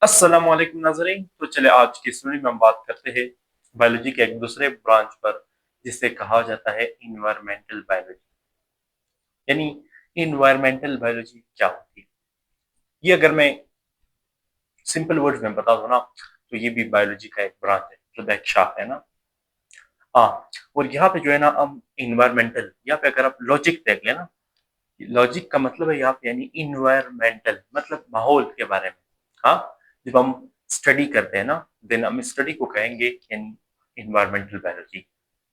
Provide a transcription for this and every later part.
अस्सलाम वालेकुम नाज़रीन। तो चले आज की इस वीडियो में हम बात करते हैं बायोलॉजी के एक दूसरे ब्रांच पर, जिसे कहा जाता है इन्वायरमेंटल बायोलॉजी। यानी इन्वायरमेंटल बायोलॉजी क्या होती है? ये अगर मैं सिंपल वर्ड्स में बता दूं ना, तो ये भी बायोलॉजी का एक ब्रांच है, मतलब एक शाखा है ना। हाँ, और यहाँ पे जो है ना हम इन्वायरमेंटल, यहाँ पे अगर आप लॉजिक देख लेना, लॉजिक का मतलब है यहाँ पे यानी इन्वायरमेंटल मतलब माहौल के बारे में। हाँ, जब हम स्टडी करते हैं ना, देन हम स्टडी को कहेंगे इन इन्वायरमेंटल बायोलॉजी।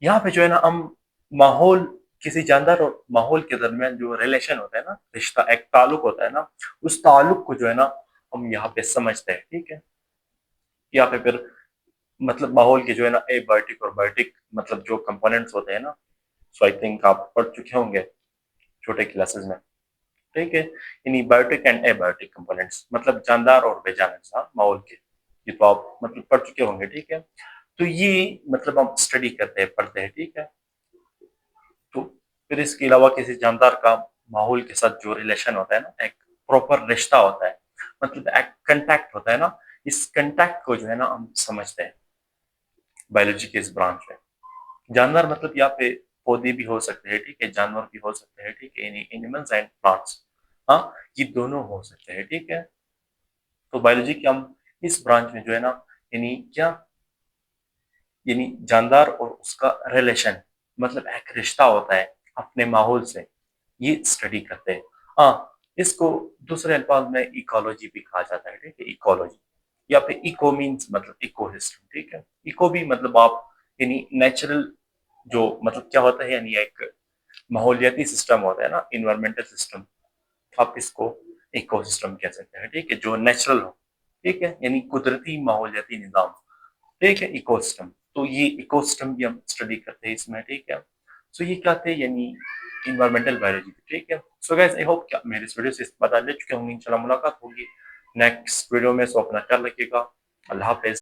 यहाँ पे जो है ना हम माहौल, किसी जानदार और माहौल के दरमियान जो रिलेशन होता है ना, रिश्ता, एक ताल्लुक होता है ना, उस ताल्लुक को जो है ना हम यहाँ पे समझते हैं। ठीक है, यहाँ पे फिर मतलब माहौल के जो है ना एबायोटिक और बायोटिक मतलब जो कंपोनेंट्स होते हैं ना, सो आई थिंक आप पढ़ चुके होंगे छोटे क्लासेस में। ठीक है, यानी बायोटिक एंड एबायोटिक कंपोनेंट्स मतलब जानदार और बेजान माहौल के, ये तो आप मतलब पढ़ चुके होंगे। ठीक है, तो ये मतलब हम स्टडी करते हैं, पढ़ते हैं। ठीक है, तो फिर इसके अलावा किसी जानदार का माहौल के साथ जो रिलेशन होता है ना, एक प्रॉपर रिश्ता होता है, मतलब एक कंटैक्ट होता है ना, इस कंटैक्ट को जो है ना हम समझते हैं बायोलॉजी के इस ब्रांच में। जानवर मतलब यहाँ पे पौधे भी हो सकते हैं, ठीक है, जानवर भी हो सकते हैं, ठीक है, एनिमल्स एंड प्लांट्स। हाँ, ये दोनों हो सकते हैं। ठीक है, तो बायोलॉजी के हम इस ब्रांच में जो है ना, यानी क्या, यानी जानदार और उसका रिलेशन, मतलब एक रिश्ता होता है अपने माहौल से, ये स्टडी करते हैं। हाँ, इसको दूसरे अल्फाज में इकोलॉजी भी कहा जाता है। ठीक है, इकोलॉजी, या फिर इको मीन्स मतलब इको सिस्टम। ठीक है, इको भी मतलब आप यानी नेचुरल, जो मतलब क्या होता है, यानी एक माहौलियाती सिस्टम होता है ना, इन्वायरमेंटल सिस्टम, आप इसको इकोसिस्टम कह सकते हैं। ठीक है, जो नेचुरल हो। ठीक है, यानी कुदरती माहौलियाती निज़ाम। ठीक है, इकोसिस्टम, तो ये इकोसिस्टम भी हम स्टडी करते हैं इसमें। ठीक है, सो ये क्या थे, यानी इन्वायरमेंटल बायोलॉजी। ठीक है, सो गाइस आई होप कि आप मेरे इस वीडियो से पता ले चुके होंगे। इंशाल्लाह मुलाकात होगी नेक्स्ट वीडियो में, सो अपना ख्याल रखिएगा। अल्लाह हाफिज।